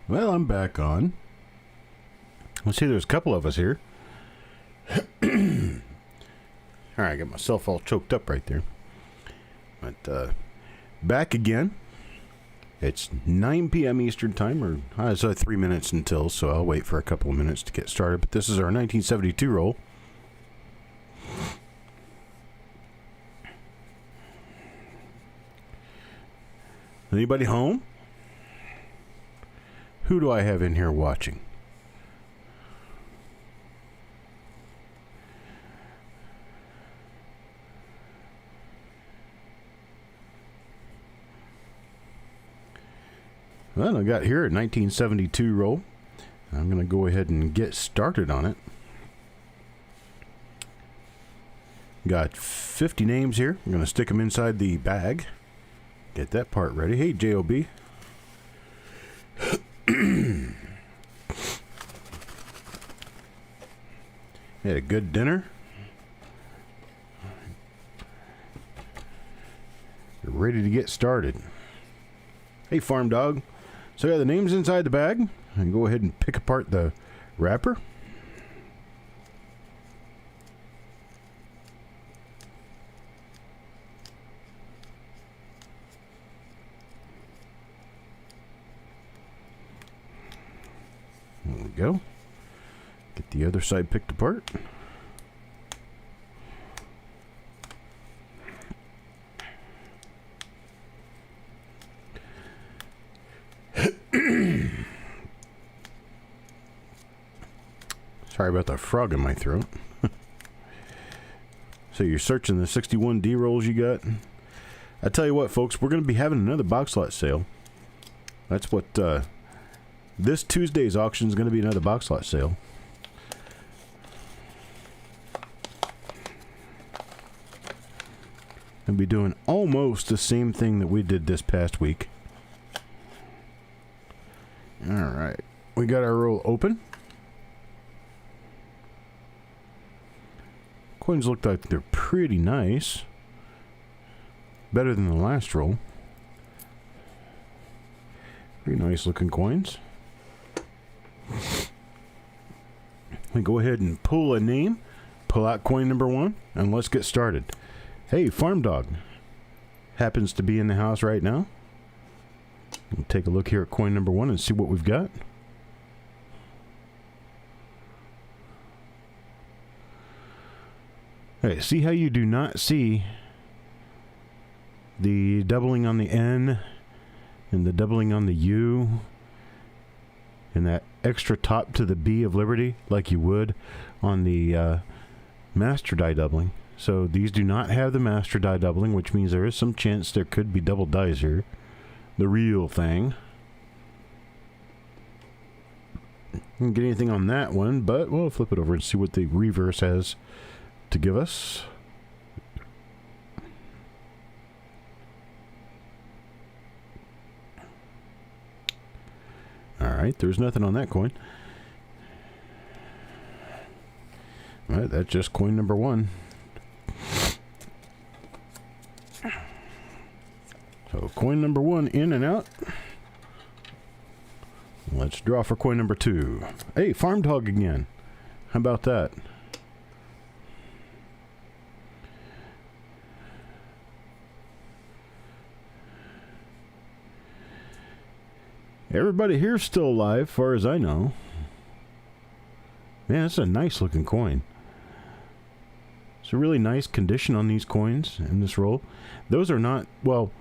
Well, I'm back on. Let's see, there's a couple of us here. Alright, I got myself all choked up right there. But, back again. It's 9 p.m. Eastern Time, or it's 3 minutes until, so I'll wait for a couple of minutes to get started. But this is our 1972 roll. Anybody home? Who do I have in here watching? Well, I got here a 1972 roll. I'm going to go ahead and get started on it. Got 50 names here. I'm going to stick them inside the bag. Get that part ready. Hey, J.O.B. Had a good dinner. You're ready to get started. Hey, Farm Dog. So I got the names inside the bag. And go ahead and pick apart the wrapper. There we go. Get the other side picked apart. Sorry about the frog in my throat. So you're searching the 61D rolls you got? I tell you what, folks, we're going to be having another box lot sale. That's what this Tuesday's auction is going to be, another box lot sale. I'll be doing almost the same thing that we did this past week. Alright, we got our roll open. Coins look like they're pretty nice. Better than the last roll. Pretty nice looking coins. We go ahead and pull a name. Pull out coin number 1. And let's get started. Hey, Farm Dog. Happens to be in the house right now. We'll take a look here at coin number 1 and see what we've got. Hey, see how you do not see the doubling on the N and the doubling on the U and that extra top to the B of Liberty like you would on the master die doubling. So these do not have the master die doubling, which means there is some chance there could be double dies here. The real thing. Didn't get anything on that one, but we'll flip it over and see what the reverse has to give us. Alright, there's nothing on that coin. Alright, that's just coin number 1. So coin number 1 in and out. Let's draw for coin number 2. Hey, Farm Dog again. How about that? Everybody here's still alive, as far as I know. Man, that's a nice looking coin. It's a really nice condition on these coins in this roll. Those are not, well,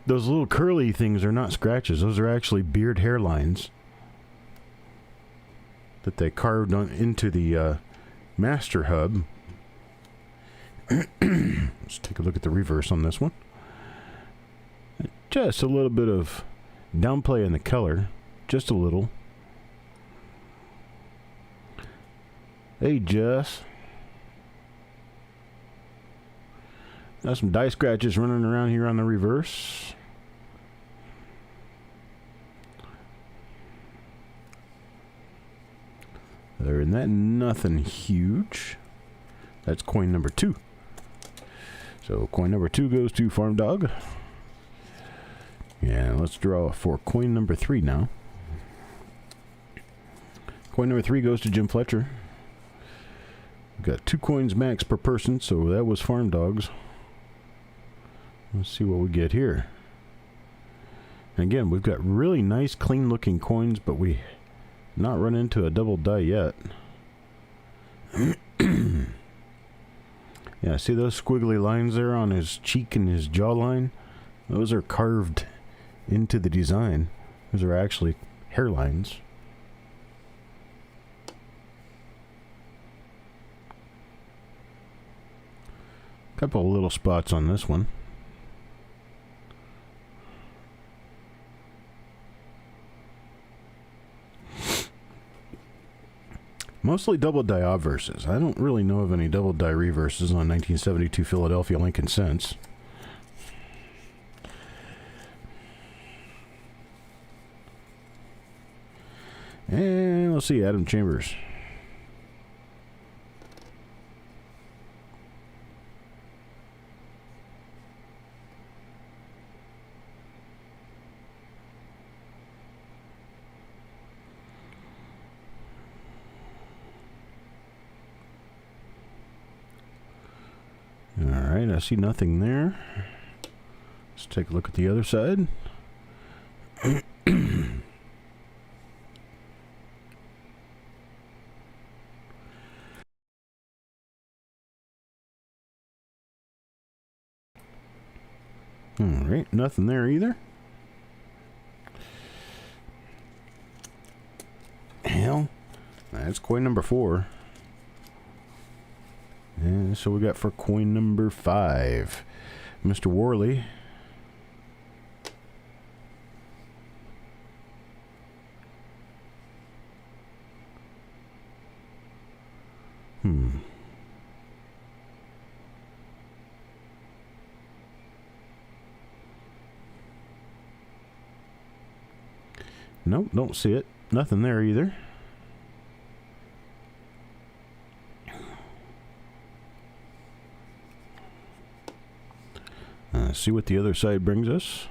those little curly things are not scratches. Those are actually beard hairlines that they carved on into the master hub. Let's take a look at the reverse on this one. Just a little bit of downplay in the color, just a little. Hey, Jess. Got some die scratches running around here on the reverse. Other than that, nothing huge. That's coin number 2. So coin number 2 goes to Farm Dog. Yeah, let's draw for coin number 3 now. Coin number 3 goes to Jim Fletcher. We've got 2 coins max per person, so that was Farm Dogs. Let's see what we get here. And again, we've got really nice, clean-looking coins, but we not run into a double die yet. Yeah, see those squiggly lines there on his cheek and his jawline? Those are carved into the design. Those are actually hairlines. Couple of little spots on this one. Mostly double die obverses. I don't really know of any double die reverses on 1972 Philadelphia Lincoln cents. And let's see, Adam Chambers. Alright, I see nothing there. Let's take a look at the other side. Alright, nothing there either. Hell, that's coin number 4. And so we got for coin number 5, Mr. Worley. Nope, don't see it. Nothing there either. See what the other side brings us.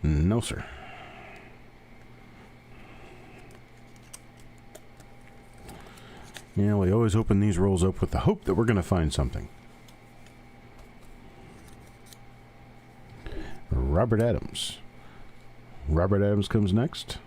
No, sir. Yeah, we always open these rolls up with the hope that we're going to find something. Robert Adams. Robert Adams comes next.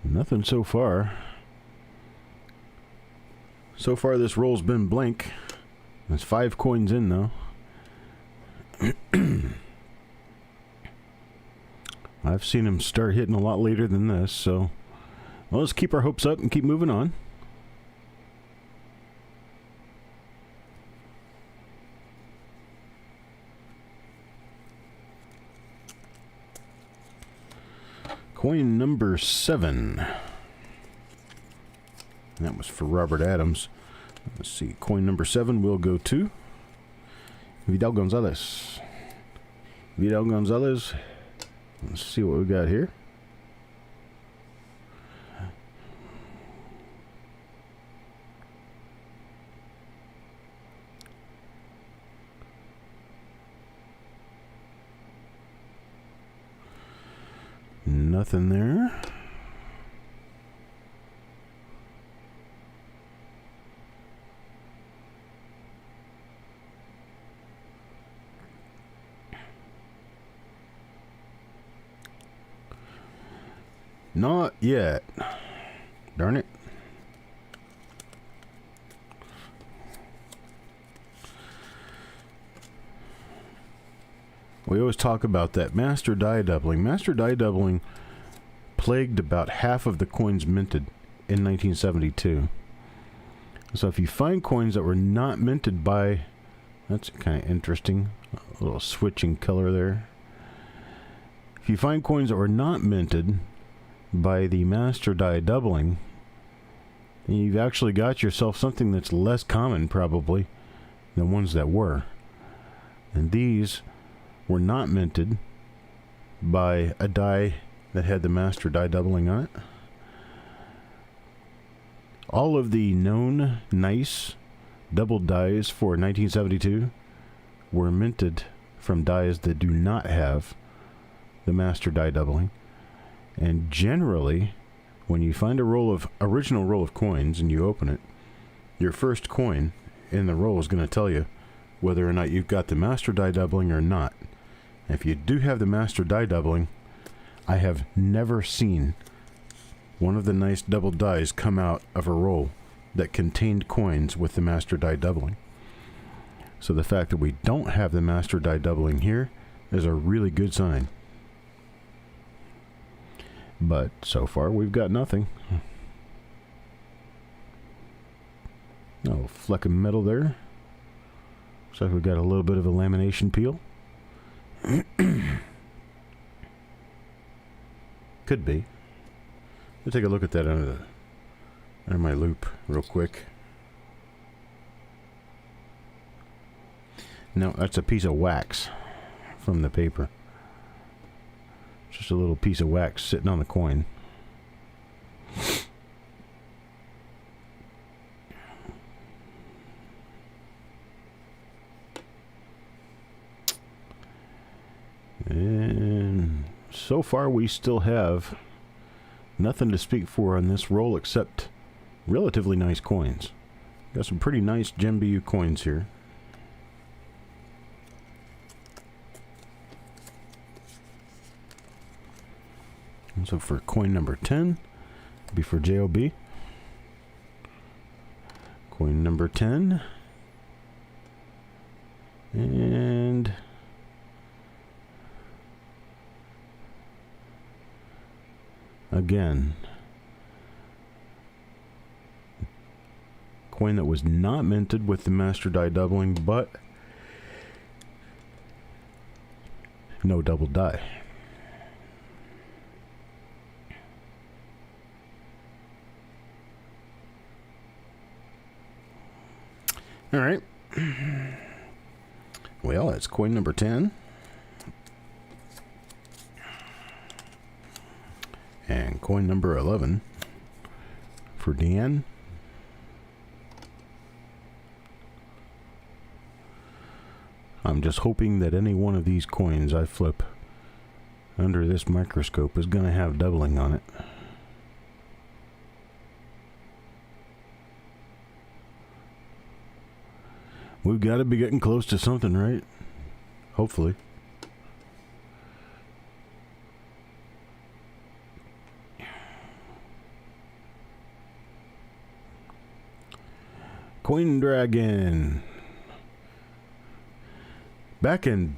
Nothing so far. So far this roll's been blank. There's 5 coins in though. I've seen him start hitting a lot later than this, so well, let's keep our hopes up and keep moving on. Coin number 7. That was for Robert Adams. Let's see. Coin number 7 will go to Vidal Gonzalez. Vidal Gonzalez. Let's see what we got here. Nothing there. Not yet. Darn it. We always talk about that master die doubling. Master die doubling plagued about half of the coins minted in 1972. So if you find coins that were not minted by, that's kind of interesting, a little switching color there. If you find coins that were not minted by the master die doubling, you've actually got yourself something that's less common probably than ones that were. And these were not minted by a die that had the master die doubling on it. All of the known nice double dies for 1972 were minted from dies that do not have the master die doubling. And generally, when you find original roll of coins and you open it, your first coin in the roll is going to tell you whether or not you've got the master die doubling or not. If you do have the master die doubling, I have never seen one of the nice double dies come out of a roll that contained coins with the master die doubling. So the fact that we don't have the master die doubling here is a really good sign. But so far we've got nothing. No fleck of metal there. Looks like we've got a little bit of a lamination peel. Could be. Let's take a look at that under my loop real quick. No, that's a piece of wax from the paper. Just a little piece of wax sitting on the coin. And so far we still have nothing to speak for on this roll except relatively nice coins. Got some pretty nice Gem BU coins here. So for coin number 10, be for JOB. Coin number 10. And again, coin that was not minted with the master die doubling, but no double die. All right. Well, that's coin number 10. And coin number 11 for Dan. I'm just hoping that any one of these coins I flip under this microscope is going to have doubling on it. We've got to be getting close to something, right? Hopefully. Coin Dragon. Back and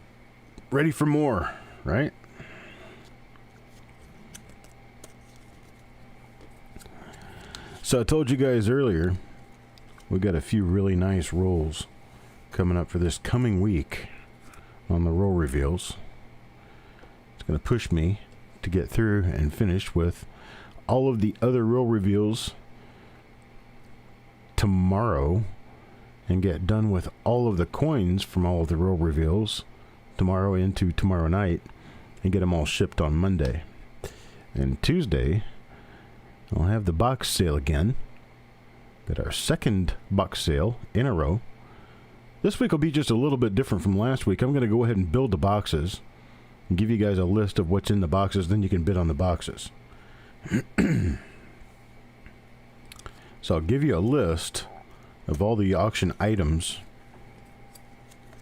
ready for more, right? So I told you guys earlier, we got a few really nice rolls coming up for this coming week on the roll reveals. It's going to push me to get through and finish with all of the other roll reveals tomorrow and get done with all of the coins from all of the roll reveals tomorrow into tomorrow night and get them all shipped on Monday. And Tuesday, I'll have the box sale again. Got our second box sale in a row. This week will be just a little bit different from last week. I'm going to go ahead and build the boxes and give you guys a list of what's in the boxes. Then you can bid on the boxes. So I'll give you a list of all the auction items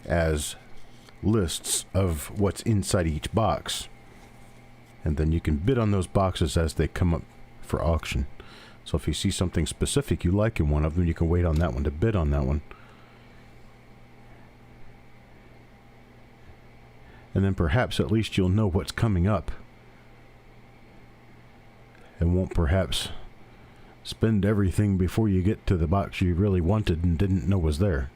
as lists of what's inside each box. And then you can bid on those boxes as they come up for auction. So if you see something specific you like in one of them, you can wait on that one to bid on that one. And then perhaps at least you'll know what's coming up. And won't perhaps spend everything before you get to the box you really wanted and didn't know was there.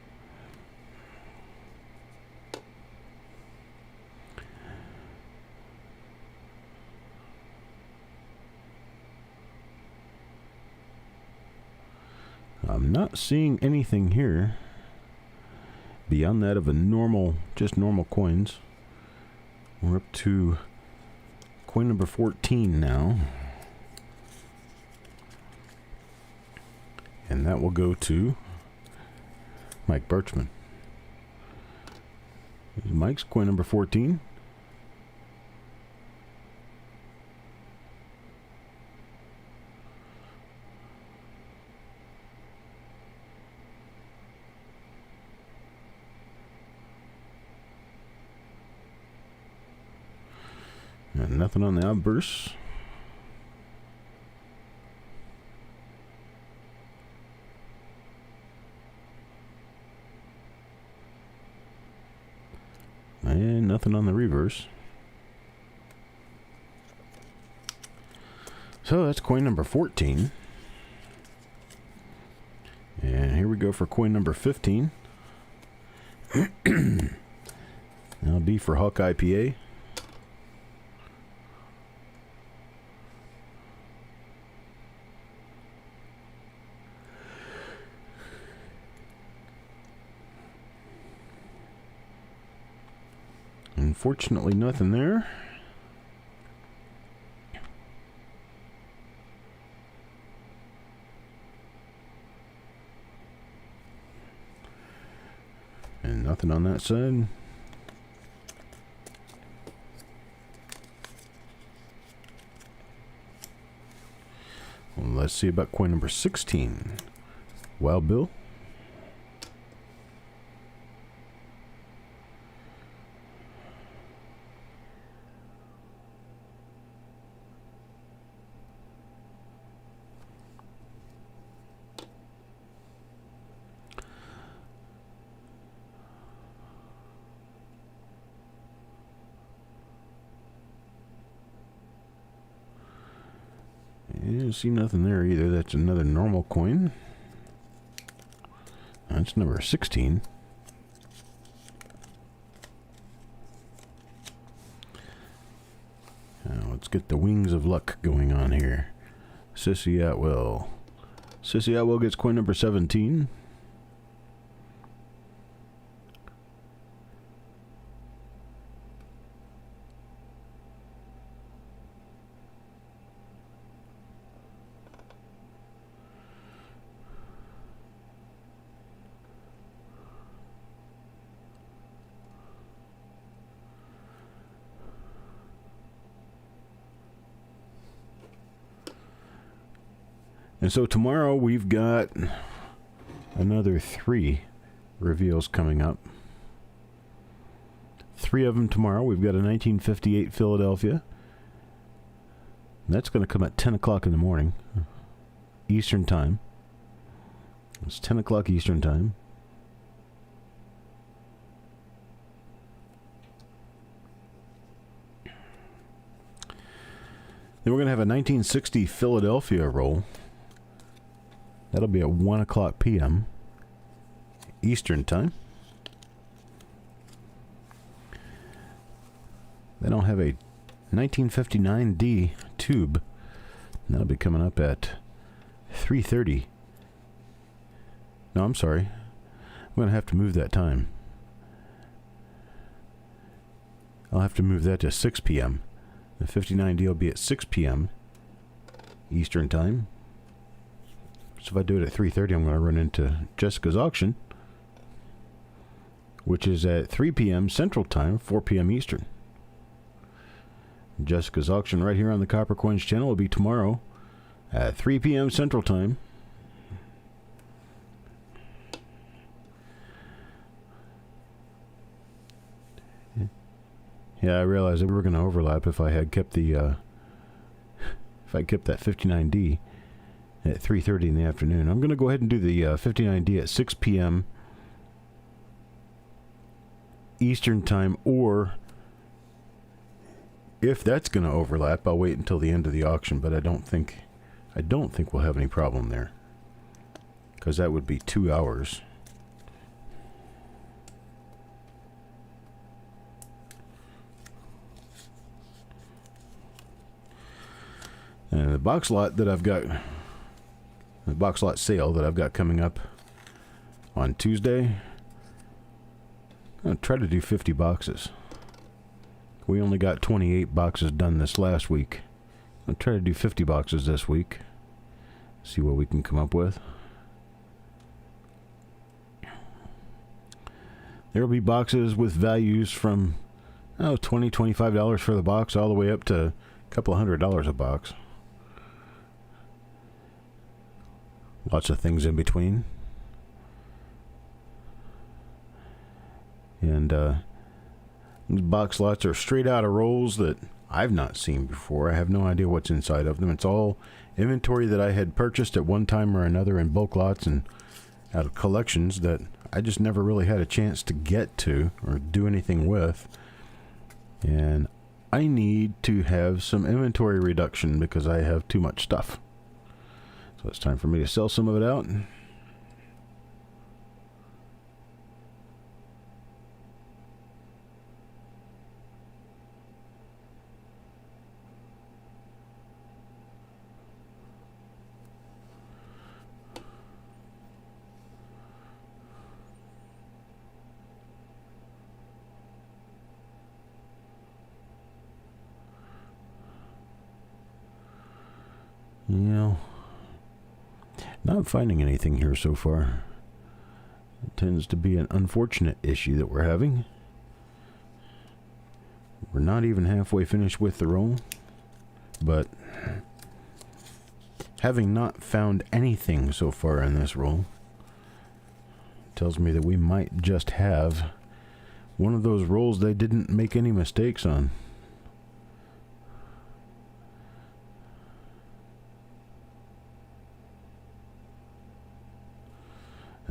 I'm not seeing anything here beyond that of a normal, just normal coins. We're up to coin number 14 now. And that will go to Mike Birchman. Here's Mike's coin number 14. And nothing on the outbursts. And nothing on the reverse. So that's coin number 14. And here we go for coin number 15. That'll be for Huck IPA. Unfortunately, nothing there. And nothing on that side. Well, let's see about coin number 16. Wild Bill. You see nothing there either. That's another normal coin. That's number 16. Now let's get the wings of luck going on here. Sissy Atwell. Sissy Atwell gets coin number 17. And so tomorrow we've got another 3 reveals coming up. 3 of them tomorrow. We've got a 1958 Philadelphia. That's going to come at 10 o'clock in the morning, Eastern Time. It's 10 o'clock Eastern Time. Then we're going to have a 1960 Philadelphia roll. That'll be at 1 o'clock p.m. Eastern Time. Then I'll have a 1959D tube. That'll be coming up at 3:30. No, I'm sorry. I'm going to have to move that time. I'll have to move that to 6 p.m. The 59D will be at 6 p.m. Eastern Time. So if I do it at 3:30, I'm going to run into Jessica's auction, which is at 3 p.m. Central Time, 4 p.m. Eastern. Jessica's auction right here on the Copper Coins channel will be tomorrow at 3 p.m. Central Time. Yeah, I realized that we were going to overlap if I had kept the if I kept that 59D at 3:30 in the afternoon. I'm going to go ahead and do the 59D at 6 p.m. Eastern Time, or if that's going to overlap, I'll wait until the end of the auction, but I don't think we'll have any problem there, because that would be 2 hours. And the box lot that I've got the box lot sale that I've got coming up on Tuesday. I'm going to try to do 50 boxes. We only got 28 boxes done this last week. I'll try to do 50 boxes this week. See what we can come up with. There will be boxes with values from $20, $25 for the box, all the way up to a couple $100 a box. Lots of things in between. And these box lots are straight out of rolls that I've not seen before. I have no idea what's inside of them. It's all inventory that I had purchased at one time or another in bulk lots and out of collections that I just never really had a chance to get to or do anything with. And I need to have some inventory reduction because I have too much stuff. So it's time for me to sell some of it out. Yeah, not finding anything here so far. It tends to be an unfortunate issue that we're having. We're not even halfway finished with the roll, but having not found anything so far in this roll tells me that we might just have one of those rolls they didn't make any mistakes on.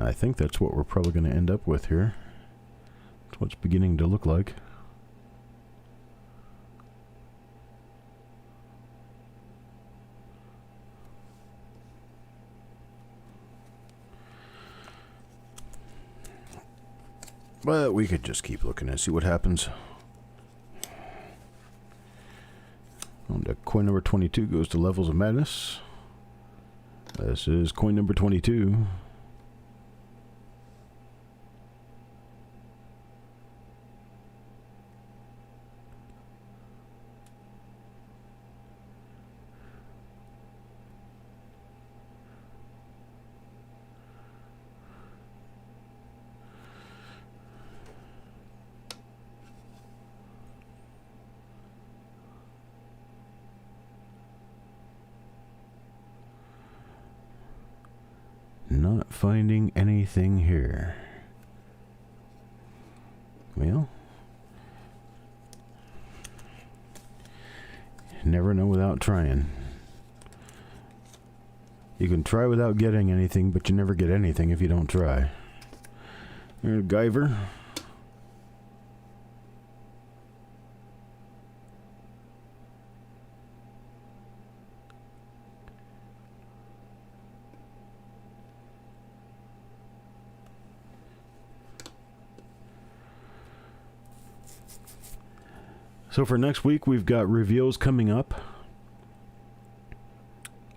I think that's what we're probably going to end up with here. That's what it's beginning to look like. But we could just keep looking and see what happens. On to coin number 22 goes to Levels of Madness. This is coin number 22. Not finding anything here. Well, never know without trying. You can try without getting anything, but you never get anything if you don't try. There's Guyver. So for next week, we've got reveals coming up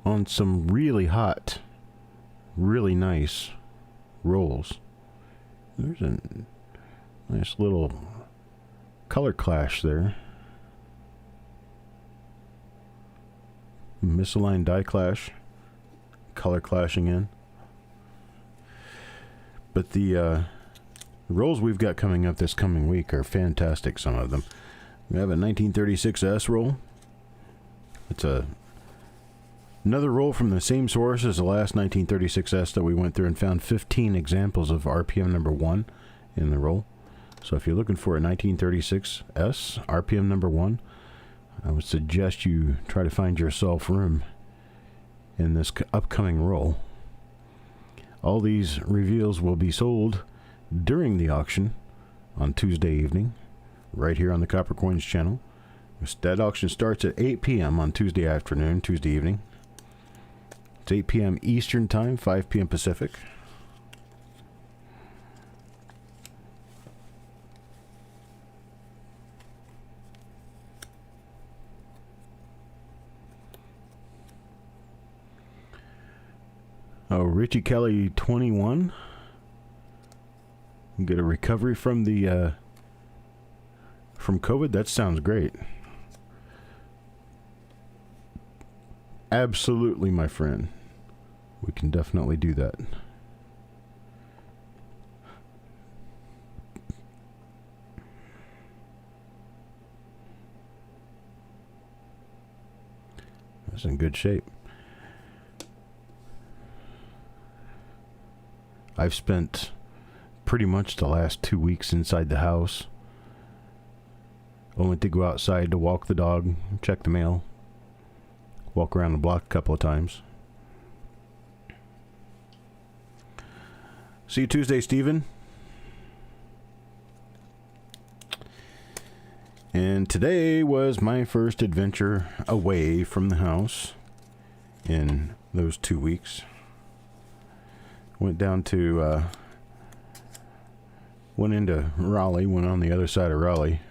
on some really hot, really nice rolls. There's a nice little color clash there. Misaligned die clash. Color clashing in. But the rolls we've got coming up this coming week are fantastic, some of them. We have a 1936S roll. It's another roll from the same source as the last 1936S that we went through and found 15 examples of RPM number 1 in the roll. So if you're looking for a 1936S RPM number 1, I would suggest you try to find yourself room in this upcoming roll. All these reveals will be sold during the auction on Tuesday evening, right here on the Copper Coins channel. That auction starts at 8 p.m. on Tuesday afternoon, Tuesday evening. It's 8 p.m. Eastern Time, 5 p.m. Pacific. Oh, Richie Kelly 21. Get a recovery from the from COVID. That sounds great. Absolutely, my friend. We can definitely do that. That's in good shape. I've spent pretty much the last 2 weeks inside the house. Only to go outside to walk the dog, check the mail, walk around the block a couple of times. See you Tuesday, Stephen. And today was my first adventure away from the house in those 2 weeks. Went down to, went into Raleigh, went on the other side of Raleigh.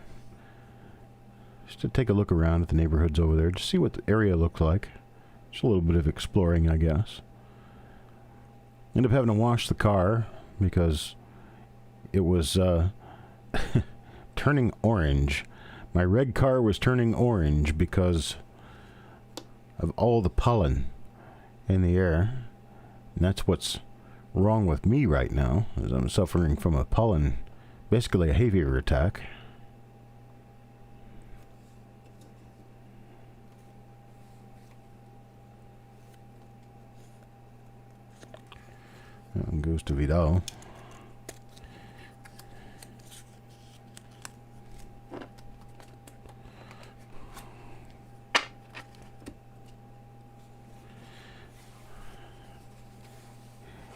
Just to take a look around at the neighborhoods over there, to see what the area looks like. Just a little bit of exploring, I guess. Ended up having to wash the car because it was turning orange. My red car was turning orange because of all the pollen in the air. And that's what's wrong with me right now, is I'm suffering from a pollen, basically a hay fever attack. That one goes to Vidal.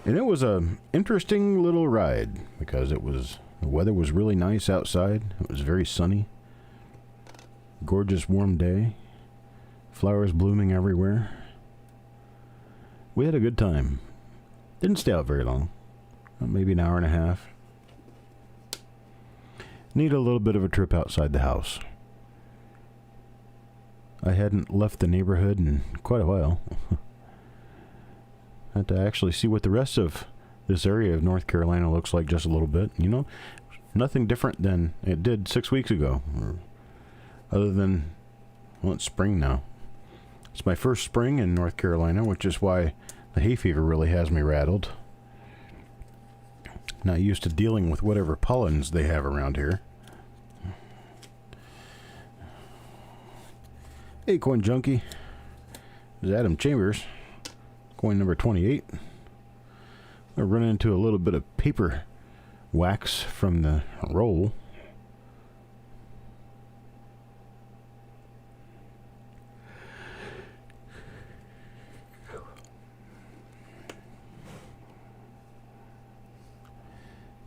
And it was a interesting little ride because the weather was really nice outside. It was very sunny. Gorgeous warm day. Flowers blooming everywhere. We had a good time. Didn't stay out very long. Maybe an hour and a half. Need a little bit of a trip outside the house. I hadn't left the neighborhood in quite a while. Had to actually see what the rest of this area of North Carolina looks like just a little bit. You know, nothing different than it did 6 weeks ago. Other than, well, it's spring now. It's my first spring in North Carolina, which is why the hay fever really has me rattled. Not used to dealing with whatever pollens they have around here. Hey, Coin Junkie. This is Adam Chambers. Coin number 28. I run into a little bit of paper wax from the roll.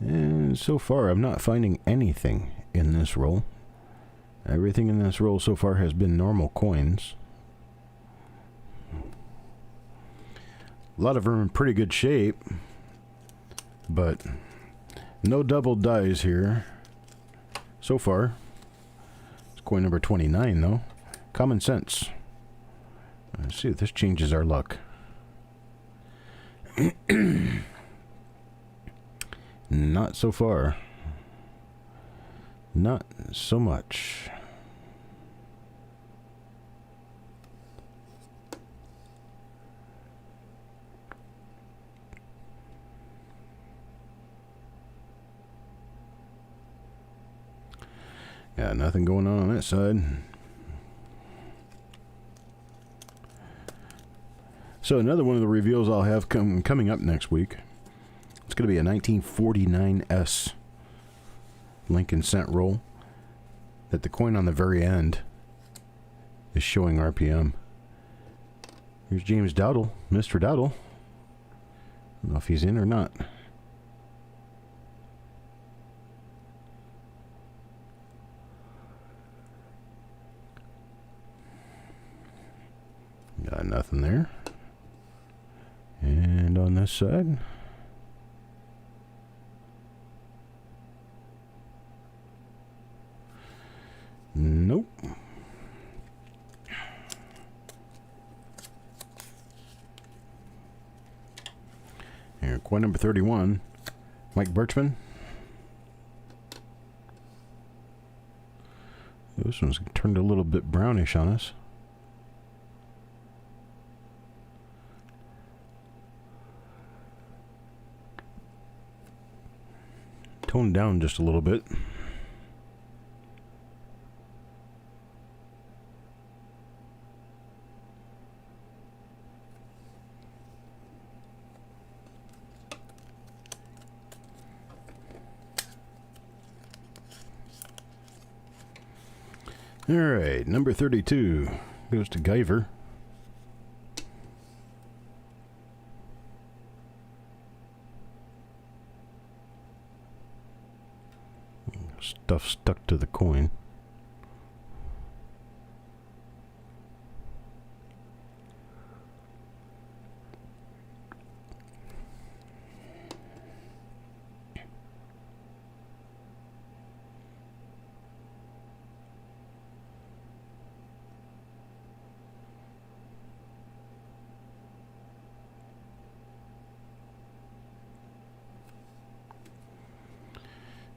And so far, I'm not finding anything in this roll. Everything in this roll so far has been normal coins. A lot of them are in pretty good shape, but no double dies here so far. It's coin number 29, though. Common sense. Let's see if this changes our luck. Not so far. Not so much. Yeah, nothing going on that side. So another one of the reveals I'll have coming up next week. It's going to be a 1949S Lincoln cent roll that the coin on the very end is showing RPM. Here's James Dowdle, Mr. Dowdle. I don't know if he's in or not. Got nothing there. And on this side, nope. Coin number 31, Mike Birchman. This one's turned a little bit brownish on us. Toned down just a little bit. All right, number 32 goes to Guyver. Stuff stuck to the coin.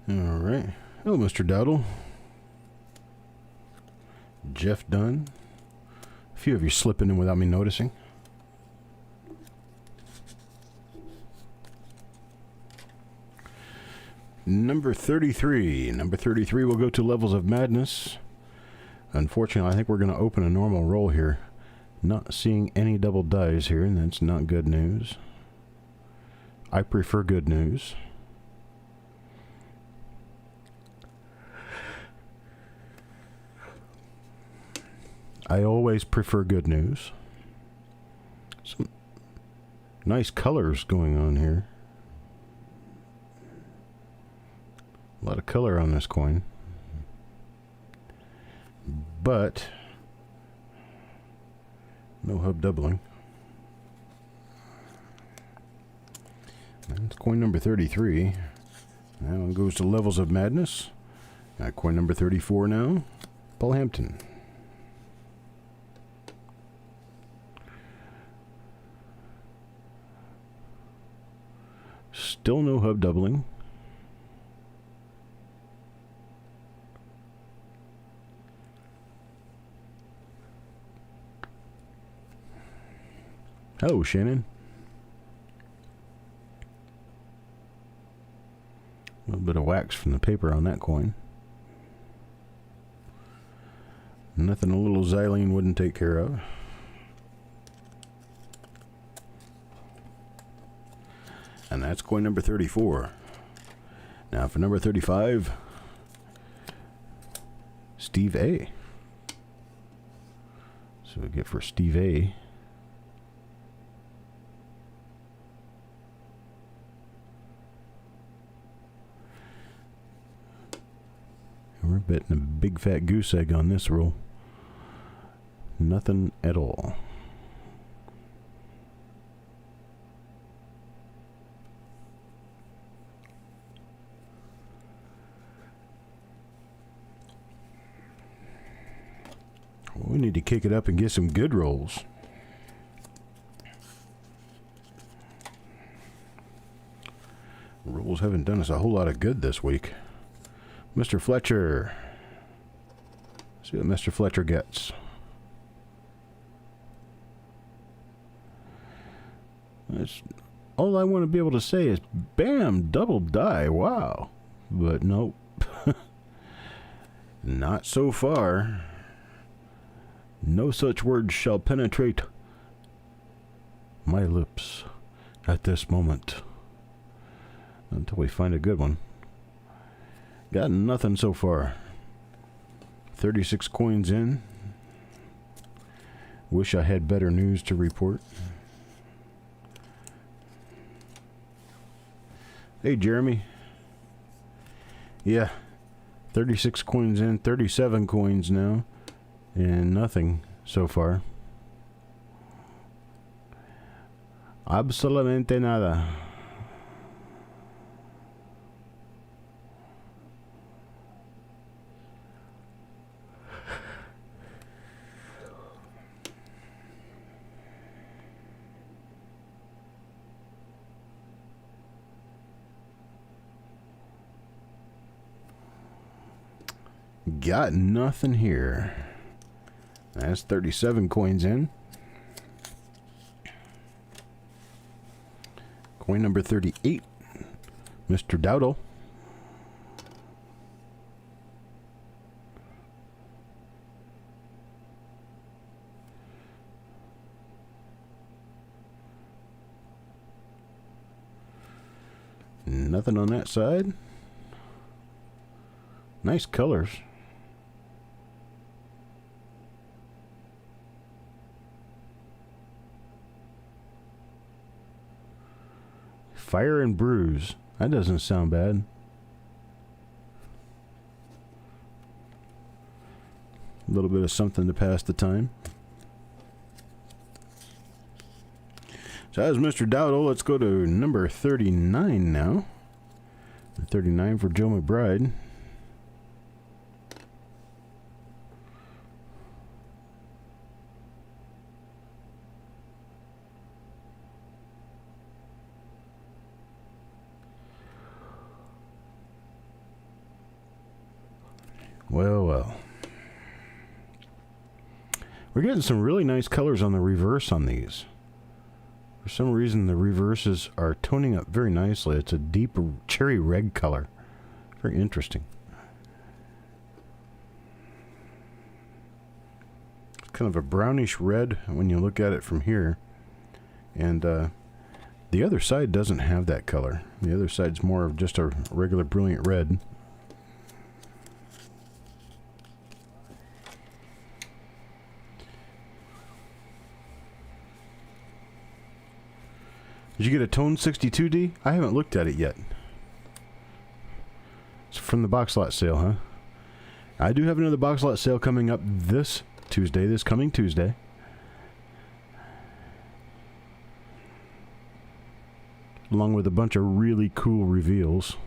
All right. Hello, Mr. Dowdle. Jeff Dunn. A few of you slipping in without me noticing. Number 33. Number 33 will go to Levels of Madness. Unfortunately, I think we're going to open a normal roll here. Not seeing any double dies here, and that's not good news. I prefer good news. I always prefer good news. Some nice colors going on here. A lot of color on this coin. But no hub doubling. That's coin number 33. That one goes to Levels of Madness. Coin number 34 now. Paul Hampton. Still no hub doubling. Hello, Shannon. A little bit of wax from the paper on that coin. Nothing a little xylene wouldn't take care of. And that's coin number 34. Now for number 35, Steve A. So we get for Steve A. We're betting a big fat goose egg on this roll. Nothing at all. We need to kick it up and get some good rolls. Rolls haven't done us a whole lot of good this week. Mr. Fletcher. Let's see what Mr. Fletcher gets. That's all I want to be able to say is, bam, double die, wow. But nope. Not so far. No such words shall penetrate my lips at this moment. Until we find a good one. Got nothing so far. 36 coins in. Wish I had better news to report. Hey, Jeremy. Yeah. 36 coins in. 37 coins now. And nothing so far. Absolutamente nada. got nothing here. That's 37 coins in. Coin number 38, Mr. Dowdle. Nothing on that side. Nice colors. Fire and Bruise. That doesn't sound bad. A little bit of something to pass the time. So that was Mr. Dowdle. Let's go to number 39 now. 39 for Joe McBride. Well, well. We're getting some really nice colors on the reverse on these. For some reason, the reverses are toning up very nicely. It's a deep cherry red color. Very interesting. It's kind of a brownish red when you look at it from here. And the other side doesn't have that color. The other side's more of just a regular brilliant red. Did you get a Tone 62D? I haven't looked at it yet. It's from the box lot sale, huh? I do have another box lot sale coming up this coming Tuesday. Along with a bunch of really cool reveals.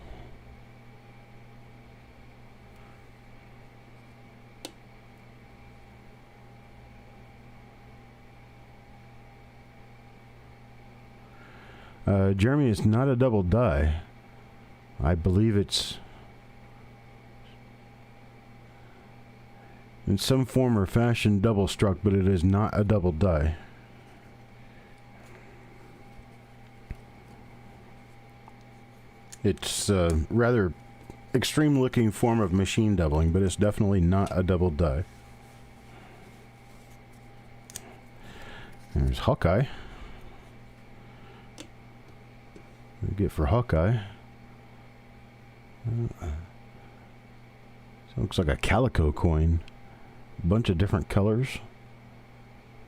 Jeremy, it's not a double die. I believe it's in some form or fashion double struck, but it is not a double die. It's a rather extreme looking form of machine doubling, but it's definitely not a double die. There's Hawkeye. What do we get for Hawkeye? So it looks like a calico coin. A bunch of different colors.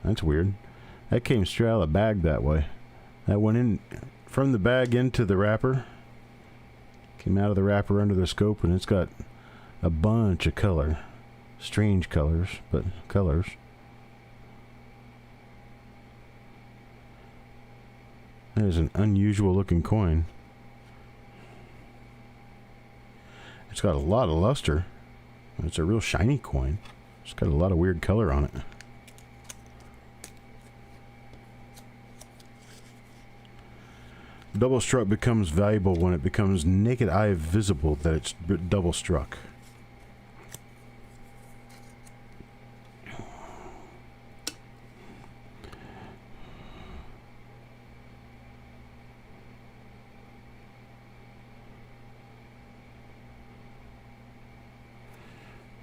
That's weird. That came straight out of the bag that way. That went in from the bag into the wrapper. Came out of the wrapper under the scope, and it's got a bunch of color. Strange colors, but colors. That is an unusual looking coin. It's got a lot of luster. It's a real shiny coin. It's got a lot of weird color on it. Double struck becomes valuable when it becomes naked eye visible that it's double struck.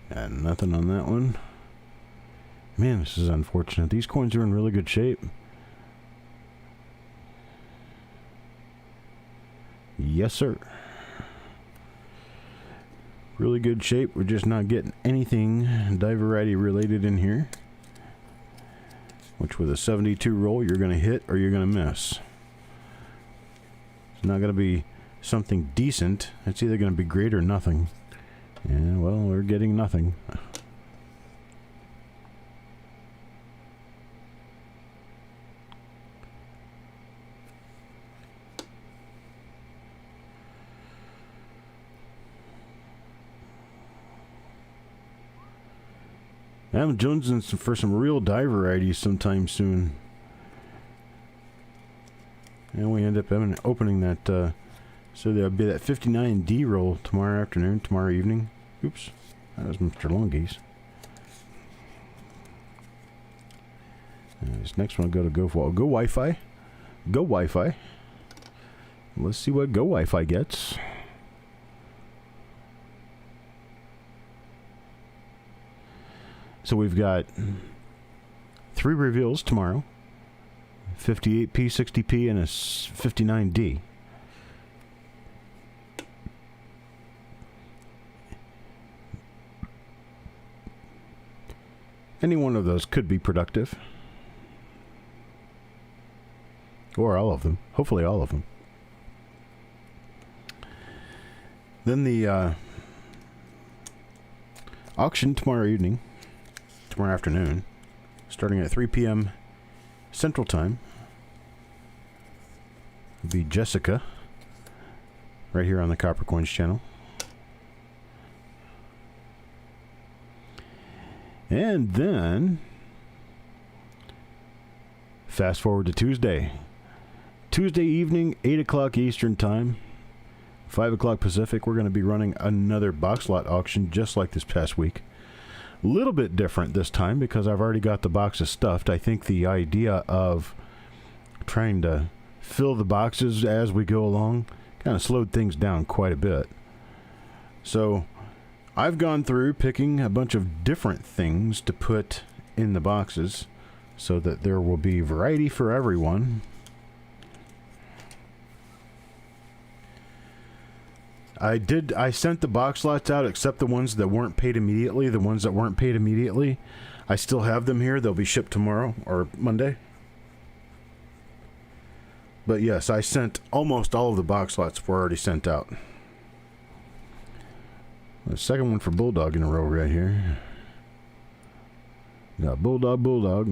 And nothing on that one. Man, this is unfortunate. These coins are in really good shape. Yes, sir. Really good shape. We're just not getting anything die variety related in here. Which with a 72 roll, you're going to hit or you're going to miss. It's not going to be something decent. It's either going to be great or nothing. And, well, we're getting nothing. I'm jonesing for some real die varieties sometime soon. And we end up opening that, so there'll be that 59D roll tomorrow afternoon, tomorrow evening. Oops. That was Mr. Longies. This next one will go Wi-Fi. Go Wi-Fi. Let's see what Go Wi-Fi gets. So we've got 3 reveals tomorrow. 58p, 60p, and a 59D. Any one of those could be productive. Or all of them. Hopefully all of them. Then the auction tomorrow afternoon, starting at 3 p.m. Central Time. Will be Jessica, right here on the Copper Coins channel. And then, fast forward to Tuesday. Tuesday evening, 8 o'clock Eastern Time, 5 o'clock Pacific, we're going to be running another box lot auction just like this past week. A little bit different this time because I've already got the boxes stuffed. I think the idea of trying to fill the boxes as we go along kind of slowed things down quite a bit. So I've gone through picking a bunch of different things to put in the boxes so that there will be variety for everyone. I sent the box lots out except the ones that weren't paid immediately. The ones that weren't paid immediately, I still have them here. They'll be shipped tomorrow or Monday. But yes, I sent almost all of the box lots were already sent out. The second one for Bulldog in a row right here. Got Bulldog.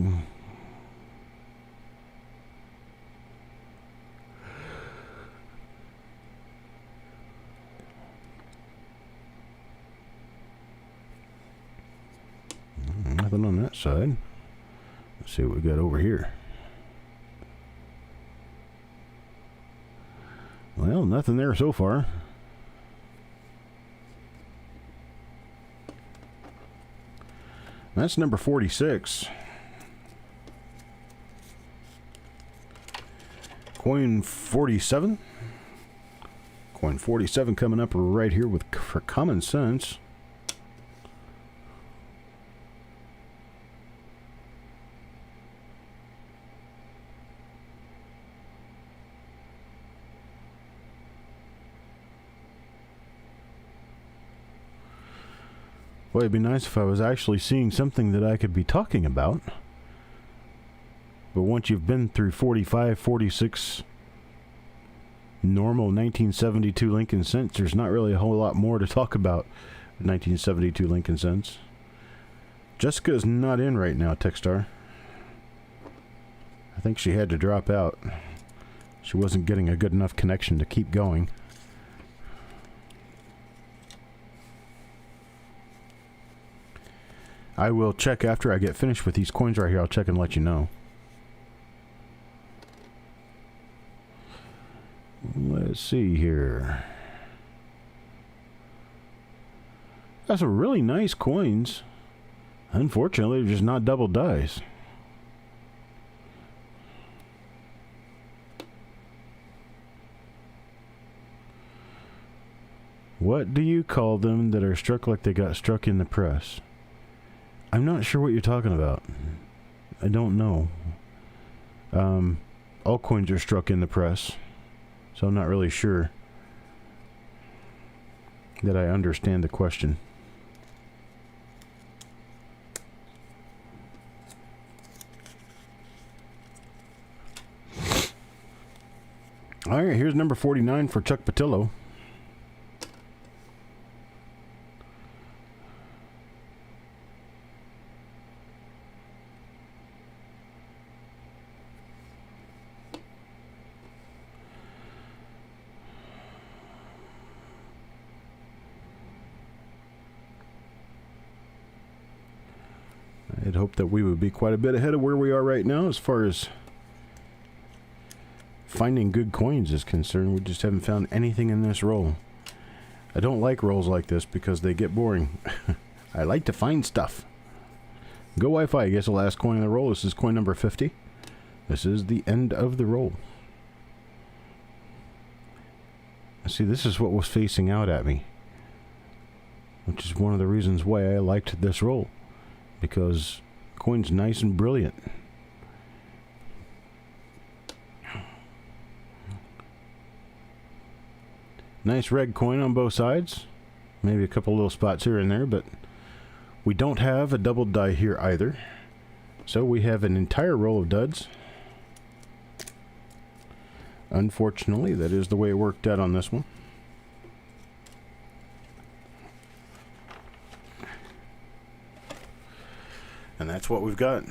Nothing on that side. Let's see what we got over here. Well, nothing there so far. That's number 46. Coin 47. Coin 47 coming up right here for Common Sense. Boy, it'd be nice if I was actually seeing something that I could be talking about. But once you've been through 45, 46 normal 1972 Lincoln cents, there's not really a whole lot more to talk about 1972 Lincoln cents. Jessica's not in right now, Techstar. I think she had to drop out. She wasn't getting a good enough connection to keep going. I will check after I get finished with these coins right here. I'll check and let you know. Let's see here. Got some really nice coins. Unfortunately, they're just not double dies. What do you call them that are struck like they got struck in the press? I'm not sure what you're talking about. I don't know. All coins are struck in the press, so I'm not really sure that I understand the question. All right, here's number 49 for Chuck Patillo. I'd hope that we would be quite a bit ahead of where we are right now as far as finding good coins is concerned. We just haven't found anything in this roll. I don't like rolls like this because they get boring. I like to find stuff. Go Wi-Fi, I guess the last coin in the roll. This is coin number 50. This is the end of the roll. See, this is what was facing out at me, which is one of the reasons why I liked this roll, because the coin's nice and brilliant. Nice red coin on both sides. Maybe a couple little spots here and there, but we don't have a double die here either. So we have an entire roll of duds. Unfortunately, that is the way it worked out on this one. And that's what we've got.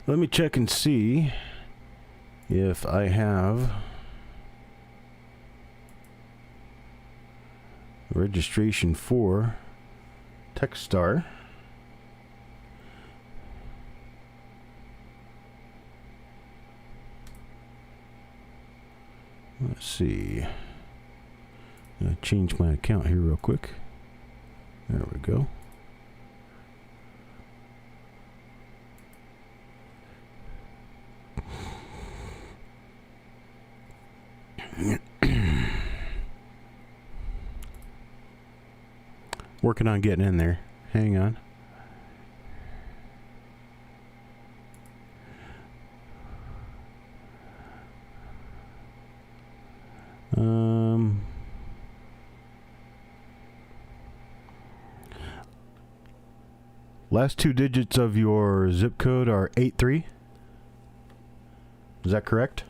Let me check and see if I have registration for Techstar. Let's see. I'll change my account here real quick. There we go. Working on getting in there. Hang on. Last two digits of your zip code are 83. Is that correct?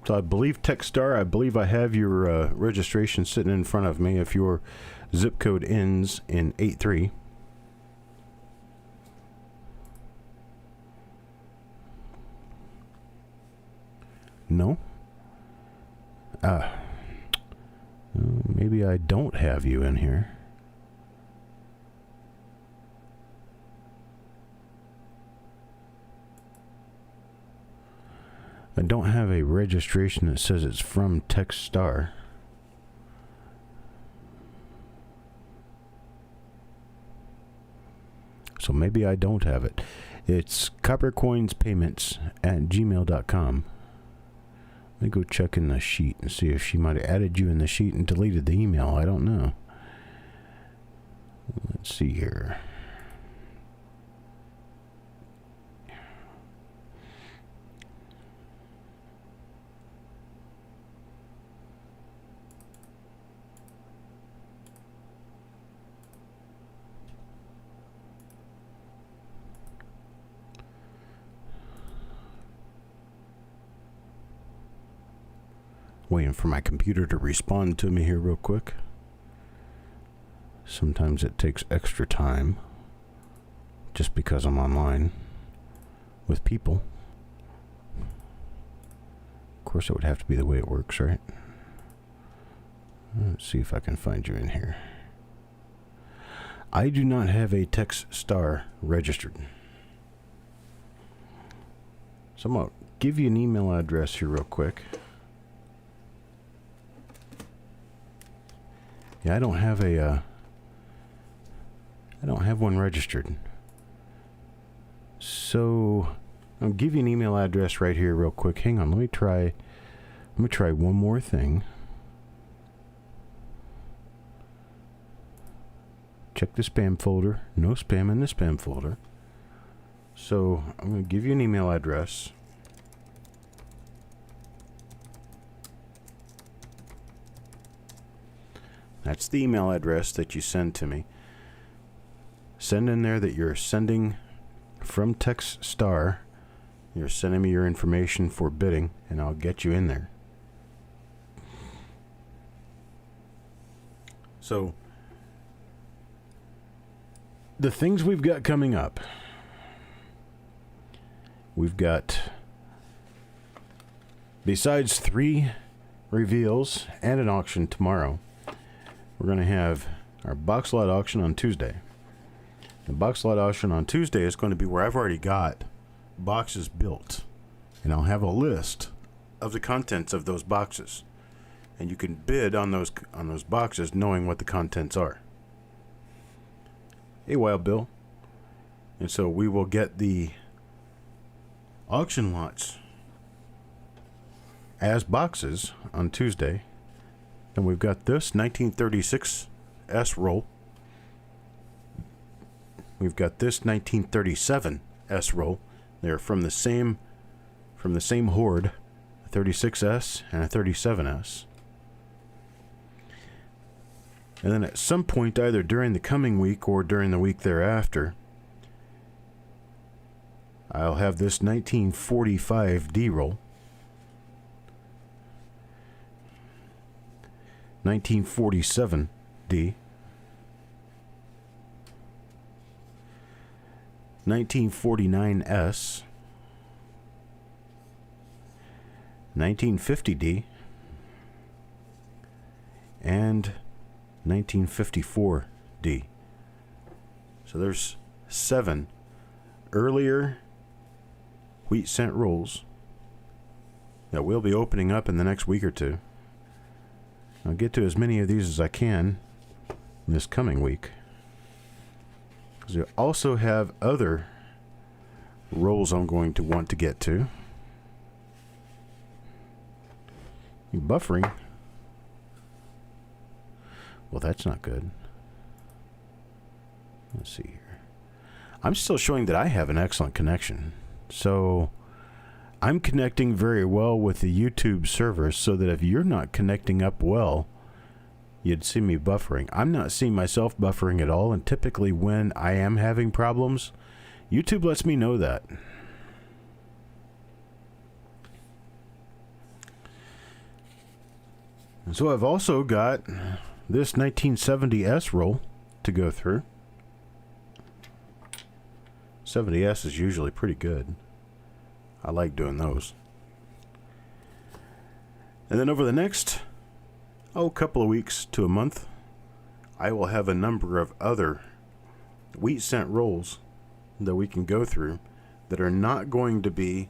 So I believe Techstar, I believe I have your registration sitting in front of me if your zip code ends in 83. No? Maybe I don't have you in here. I don't have a registration that says it's from Techstar. So maybe I don't have it. It's coppercoinspayments@gmail.com. Let me go check in the sheet and see if she might have added you in the sheet and deleted the email. I don't know. Let's see here. Waiting for my computer to respond to me here real quick. Sometimes it takes extra time just because I'm online with people. Of course, it would have to be the way it works, right? Let's see if I can find you in here. I do not have a Techstar registered. So I'm going to give you an email address here real quick. Yeah, I don't have one registered. So I'll give you an email address right here real quick. Hang on, let me try one more thing. Check the spam folder. No spam in the spam folder. So I'm going to give you an email address. That's the email address that you send to me. Send in there that you're sending from Techstar. You're sending me your information for bidding, and I'll get you in there. So, the things we've got coming up. We've got besides 3 reveals and an auction tomorrow, we're going to have our box lot auction on Tuesday. The box lot auction on Tuesday is going to be where I've already got boxes built, and I'll have a list of the contents of those boxes, and you can bid on those boxes knowing what the contents are. Hey, Wild Bill. And so we will get the auction lots as boxes on Tuesday. And we've got this 1936 S roll. We've got this 1937 S roll. They're from the same horde, a 36S and a 37S. And then at some point, either during the coming week or during the week thereafter, I'll have this 1945 D roll, 1947 D, 1949 S, 1950 D, and 1954 D. So there's 7 earlier wheat cent rolls that we'll be opening up in the next week or two. I'll get to as many of these as I can this coming week, because we also have other rolls I'm going to want to get to. You buffering? Well, that's not good. Let's see here. I'm still showing that I have an excellent connection. So I'm connecting very well with the YouTube server, so that if you're not connecting up well, you'd see me buffering. I'm not seeing myself buffering at all, and typically when I am having problems, YouTube lets me know that. And so I've also got this 1970S roll to go through. 70S is usually pretty good. I like doing those. And then over the next, couple of weeks to a month, I will have a number of other wheat cent rolls that we can go through that are not going to be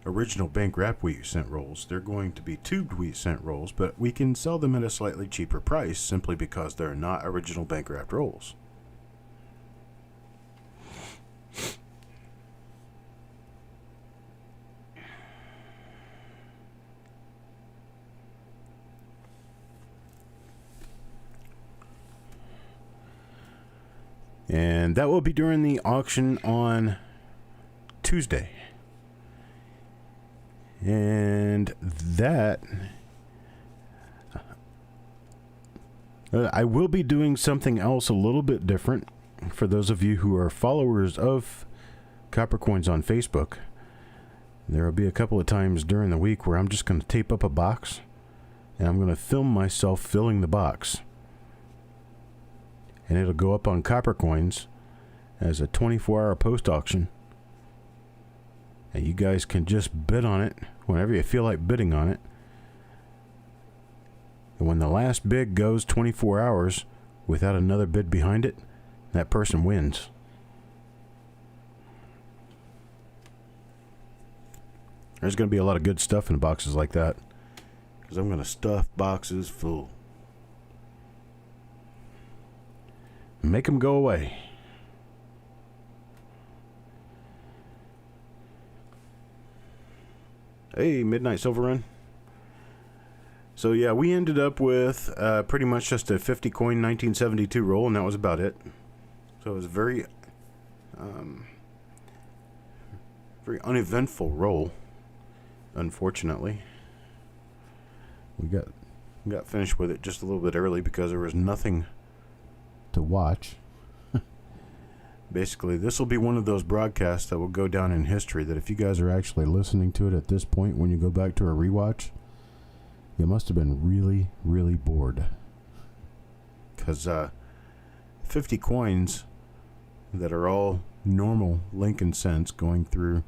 original bank wrap wheat cent rolls. They're going to be tubed wheat cent rolls, but we can sell them at a slightly cheaper price simply because they're not original bank wrapped rolls. And that will be during the auction on Tuesday. And that, I will be doing something else a little bit different for those of you who are followers of Copper Coins on Facebook. There will be a couple of times during the week where I'm just going to tape up a box, and I'm going to film myself filling the box. And it'll go up on Copper Coins as a 24-hour post auction. And you guys can just bid on it whenever you feel like bidding on it. And when the last bid goes 24 hours without another bid behind it, that person wins. There's going to be a lot of good stuff in boxes like that, because I'm going to stuff boxes full. Make them go away. Hey, Midnight Silver Run. So yeah, we ended up with pretty much just a 50 coin 1972 roll, and that was about it. So it was very uneventful roll, unfortunately. We got finished with it just a little bit early because there was nothing to watch. Basically, this will be one of those broadcasts that will go down in history, that if you guys are actually listening to it at this point, when you go back to a rewatch, you must have been really, really bored. Because 50 coins that are all normal Lincoln cents going through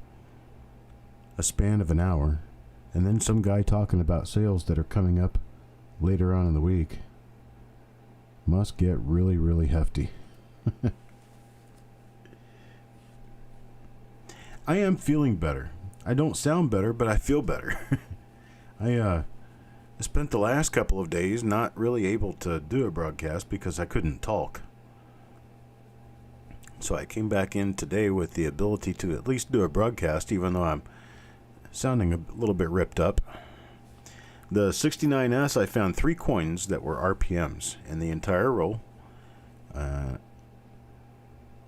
a span of an hour And then some guy talking about sales that are coming up later on in the week. Must get really, really hefty. I am feeling better. I don't sound better, but I feel better. I spent the last couple of days not really able to do a broadcast because I couldn't talk. So I came back in today with the ability to at least do a broadcast, even though I'm sounding a little bit ripped up. The 69S, I found 3 coins that were RPMs in the entire roll.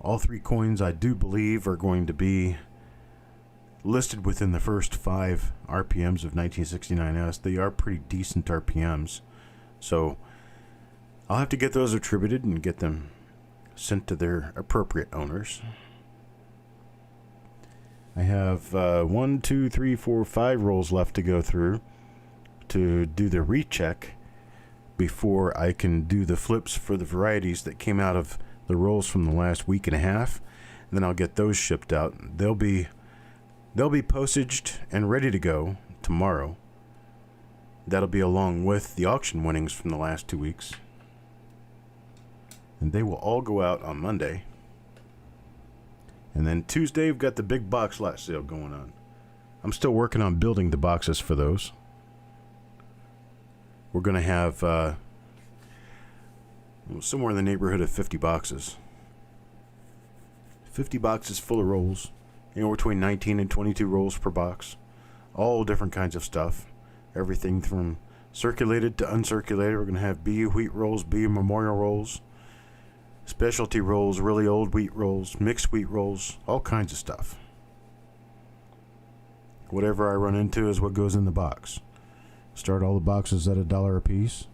All 3 coins I do believe are going to be listed within the first 5 RPMs of 1969S. They are pretty decent RPMs. So I'll have to get those attributed and get them sent to their appropriate owners. I have 5 rolls left to go through to do the recheck before I can do the flips for the varieties that came out of the rolls from the last week and a half. And then I'll get those shipped out. They'll be posaged and ready to go tomorrow. That'll be along with the auction winnings from the last 2 weeks. And they will all go out on Monday. And then Tuesday, we've got the big box lot sale going on. I'm still working on building the boxes for those. We're going to have somewhere in the neighborhood of 50 boxes. 50 boxes full of rolls. Between 19 and 22 rolls per box. All different kinds of stuff. Everything from circulated to uncirculated. We're going to have BU wheat rolls, BU memorial rolls, specialty rolls, really old wheat rolls, mixed wheat rolls, all kinds of stuff. Whatever I run into is what goes in the box. Start all the boxes at $1 a piece.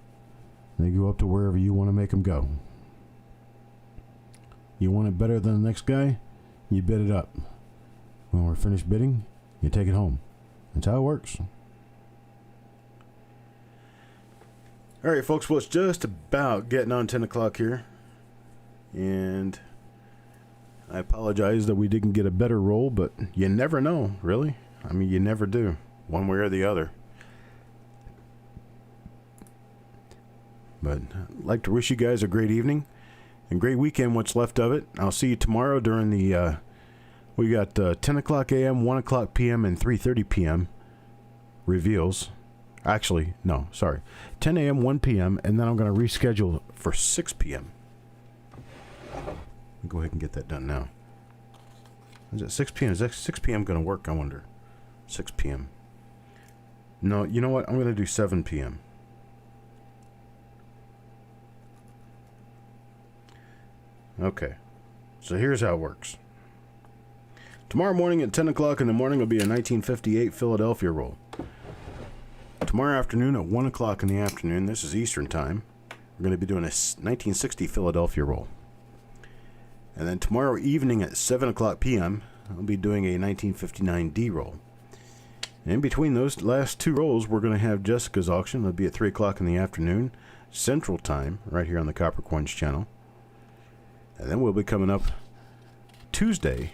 They go up to wherever you want to make them go. You want it better than the next guy? You bid it up. When we're finished bidding, you take it home. That's how it works. All right, folks. Well, it's just about getting on 10 o'clock here. And I apologize that we didn't get a better roll, but you never know, really. I mean, you never do, one way or the other. But I'd like to wish you guys a great evening and great weekend, what's left of it. I'll see you tomorrow during the, we got 10 o'clock a.m., 1 o'clock p.m., and 3:30 p.m. reveals. Actually, no, sorry. 10 a.m., 1 p.m., and then I'm going to reschedule for 6 p.m. Go ahead and get that done now. Is it 6 p.m.? Is that 6 p.m. going to work, I wonder? 6 p.m. No, you know what? I'm going to do 7 p.m. Okay. So here's how it works. Tomorrow morning at 10 o'clock in the morning will be a 1958 Philadelphia roll. Tomorrow afternoon at 1 o'clock in the afternoon, this is Eastern time, we're going to be doing a 1960 Philadelphia roll. And then tomorrow evening at 7 o'clock p.m., I'll be doing a 1959 D roll. And in between those last 2 rolls, we're going to have Jessica's auction. It'll be at 3 o'clock in the afternoon, Central Time, right here on the Copper Coins channel. And then we'll be coming up Tuesday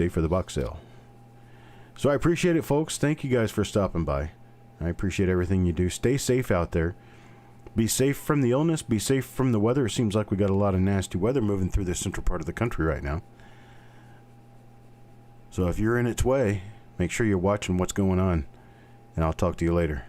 for the box sale. So I appreciate it, folks. Thank you guys for stopping by. I appreciate everything you do. Stay safe out there. Be safe from the illness. Be safe from the weather. It seems like we got a lot of nasty weather moving through the central part of the country right now. So if you're in its way, make sure you're watching what's going on. And I'll talk to you later.